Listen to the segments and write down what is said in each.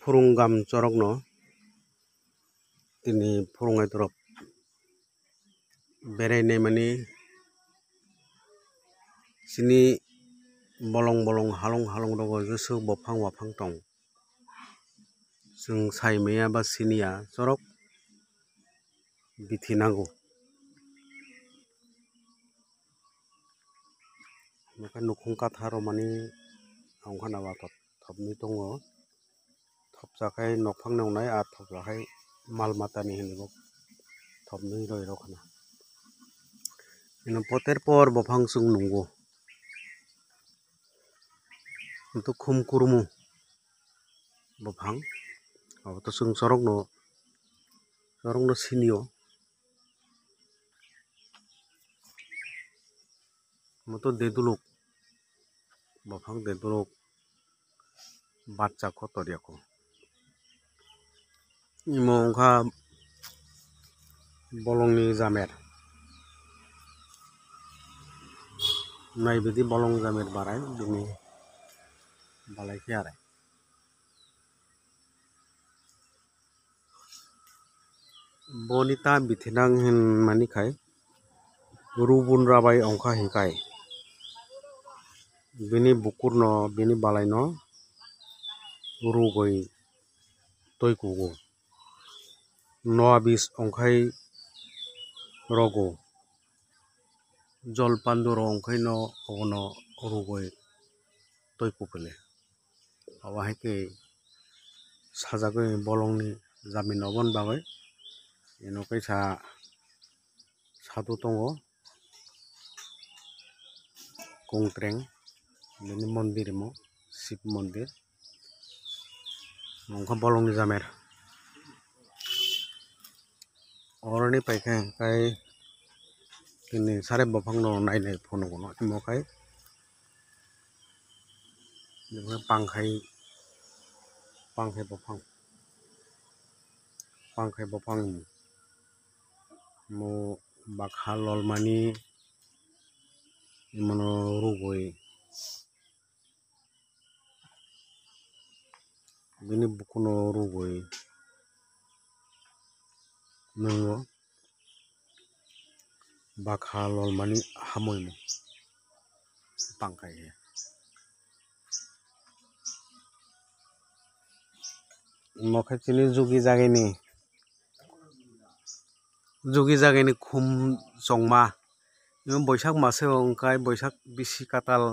फुरुंगाम चरकनो तिनि फुरुंगाय तरफ बेरायनाय माने सिनि bolong bolong halong halong rogo jesu bopang wapang tong जों सायमाया बा सिनिया चरक बिथिनांगौ मेका नुखुं काथारो माने अंखानावा थपनि दङ थपजाखाय नफां नेवनाय आ थपजाखाय माल मातानि होनोबो थपनि रय रखना इन पतेर पर बफां जों नंगौ itu khum kurmu bopang to sung sorokno sinio moto deduluk bopang deduluk batcha kotoriako imo ongkha bolongni jamer naibedi bolong jamer barai bini balai kiare bonita bithinang hin manikai rubun rabai ongkha hikai bini bukurno bini balaino rugoi toikugo noabis ongkhai rogo jolpanduro ongkhai no ogono rugoi toikupele awahike sajagoi bolongni jamin obon bagai ino kaisa sadu tongo kongtreng bini mondir mo shiv mondir ongkha bolongni jamer oroni paikha kai tini sare bopang no nainai phono gono imokai pangkhai bopang mo bakha lolmani imono rugoi bini bukuno rugoi nungo bakha lolmani hamoimo pangkhai he mokhai chini jugi jagani khum chongma imo boisak mase ongkai boisak bisi katal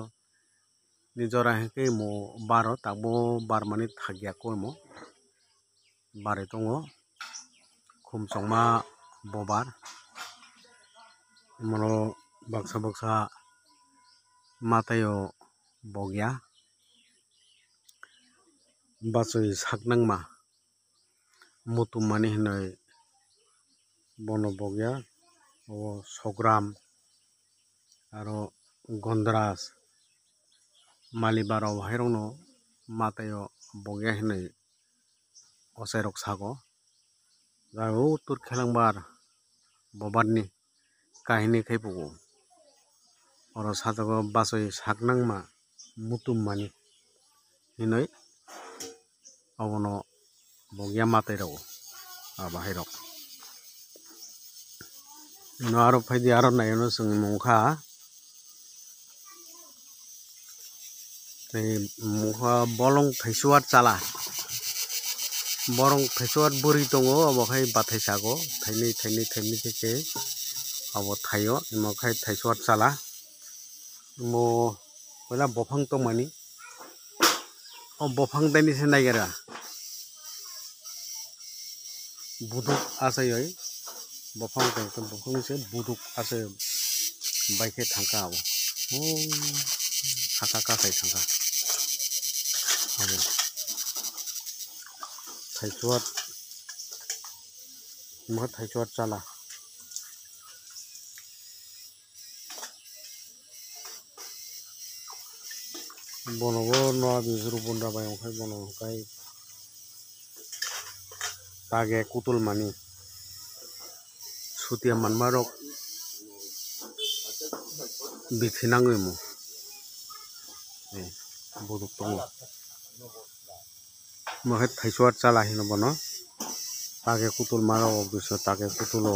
ni jora hingke mo baro tabo barmani thagya koimo barai tongo khum chongma bobar mono baksa baksa matayo bogya bachoi saknangma mutum mani hinoi bono bogya o sogram aro gondras malibaro hairokno matayo bogya hinoi ochairok sago jaro uttor khelangbar bobarni kahini khai pugo oro sajago bachoi saknangma mutum mani hinoi abono bogya matai rogo bahairok ino aro phaidi aro naiono chong mongkha bolong thaisuar chala borong thaisuar buri tongo obokhai bathai sago thainei theke abo thaio imokhai thaisuar chala mo poila bofang tongmani o bofang daini se naigera buduk achaioi bofang se buduk achai baikhe thangka abo saka kasai thangka abo thaisuar chala bonobo noabis rubun rabai ongkhai bono kai tage kutul mani sutia manmarok bithinangoi mo buduk tongo Makai thaisuat chala hino bono tage kutul mano obisa tage kutulo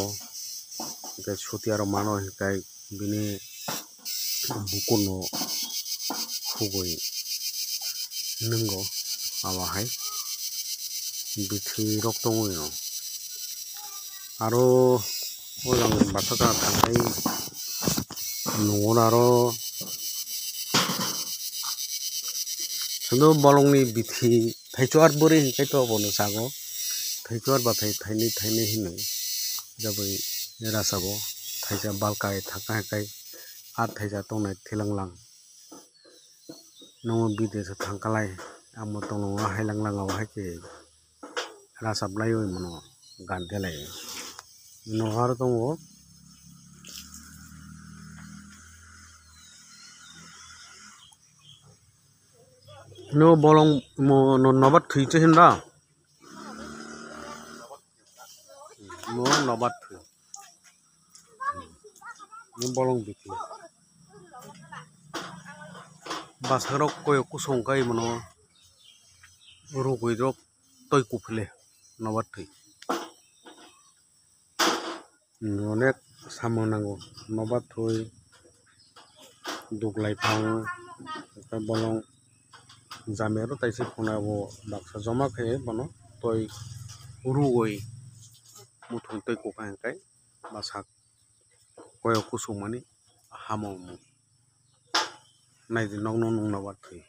ke sutiaro mano hikai bini bukuno hugoi nungo awahai bithi rok tongoi no aro ojang bathaka thangai nungon aro sundo bolongni bithi thaichuar buri hikai to bono sago thaichuar bathai thaini hino jabai rasabo thaija balkai thaka hikai at thaija tongnai thilanglang nongo bidesa thangkalai amo tongo hailanglang awahai ke rasablai oi mono gandelai no har tongo no bolong mo no nobat thuiche hinda no nobat thui no bolong bithi basarok koyo kusong kai mono rugoi rok toi kuphle nobat thui onek samung nango nobat thui duklai phang ta bolong jamero taisi phuna bo baksa joma khe bono toi rugoi muthung toi kuphang kai basak koyo kusung mani hamong naidi nog nobat thui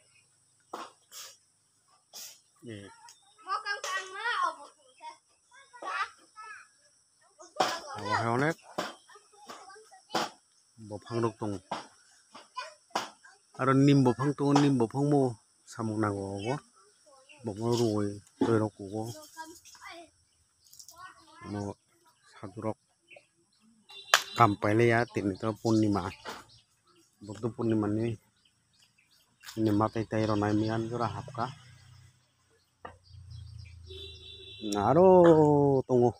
awahai onek bophang rok tong aro nim bophang tongo nim bophang mo samung nango obo bokno rugoi toi rok kugo no sadurok kam paile ya tini to purnima bokto purnima ni nima tai ro nai mian jora hapka aro tongo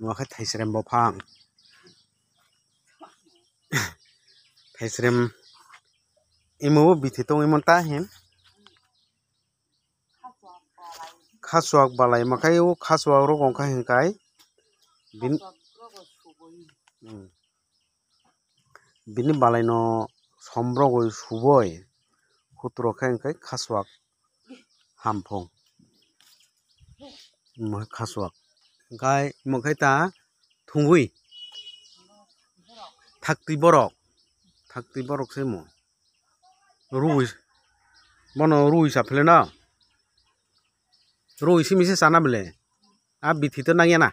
nuakhai thaisrem bophang thaisrem imo bithi tong imon ta hin khasuak balai makai o khasuak rok ongkha hingkai bin bini balai no sombrogoi suboi hutro khe hingkai khasuak hamphong khasuak hingkai mokhai ta thungui thakti borok semo rui bono rui saphle na rui simise sana bele a bithi to nangya na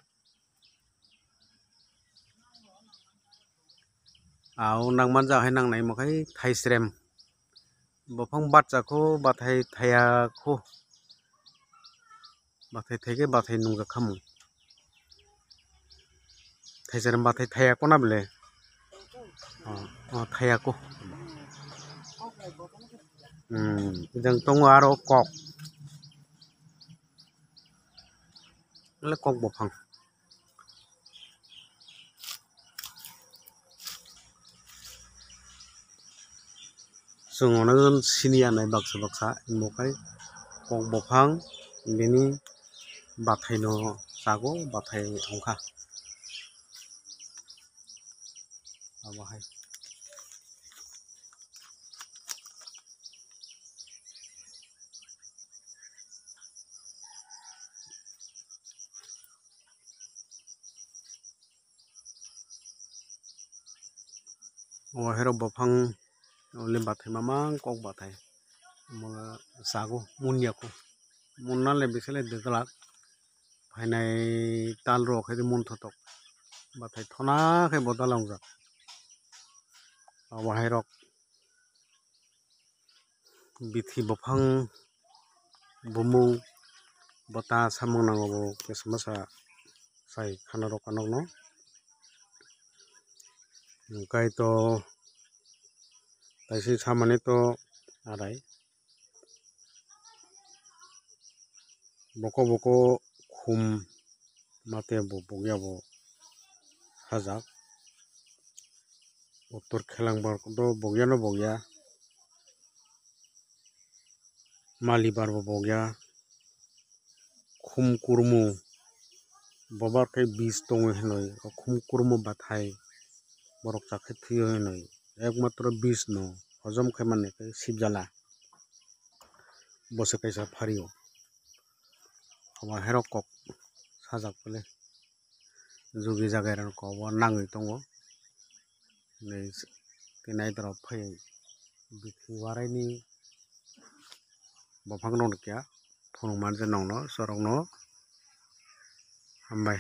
au nangman ja hai nangnai mokhai thaisrem bophang batcha kho bathai thaya kho bathai thaike bathai nungja khamu thaisrem bathai thaya ko na bele thaya ko jang tongo aro kok le kok bophang songono sini anai baksa mokai kok bophang bini bathai no sago bathai ongkha awahai awahai bophang ole bathai mamang kok bathai mola sago munya ko munna le bisele deglak phainai tal ro khai mun thotok bathai thona khai bodalong jak awahai rok bithi bophang bumung bota samung nango bo kesmasa sai khana rok anok no kai to taisi samane to arai boko khum mate bo bogya bo sajak uttor khelangbar do bogya malibar bo bogya खुम कुरमु बबा के बीज दङ होनय खुम कुरमु बाथाय borok chakhe thuyo hinoi ekmatro bish no hojom khaimani ke sibjala bose kaisa phario abo herok kok sajak bole jugi jagai ran ko bo nangui tongo nei tinai dorok phai bithi warai ni bofang no kya phunukman je nongno sorok no hambai.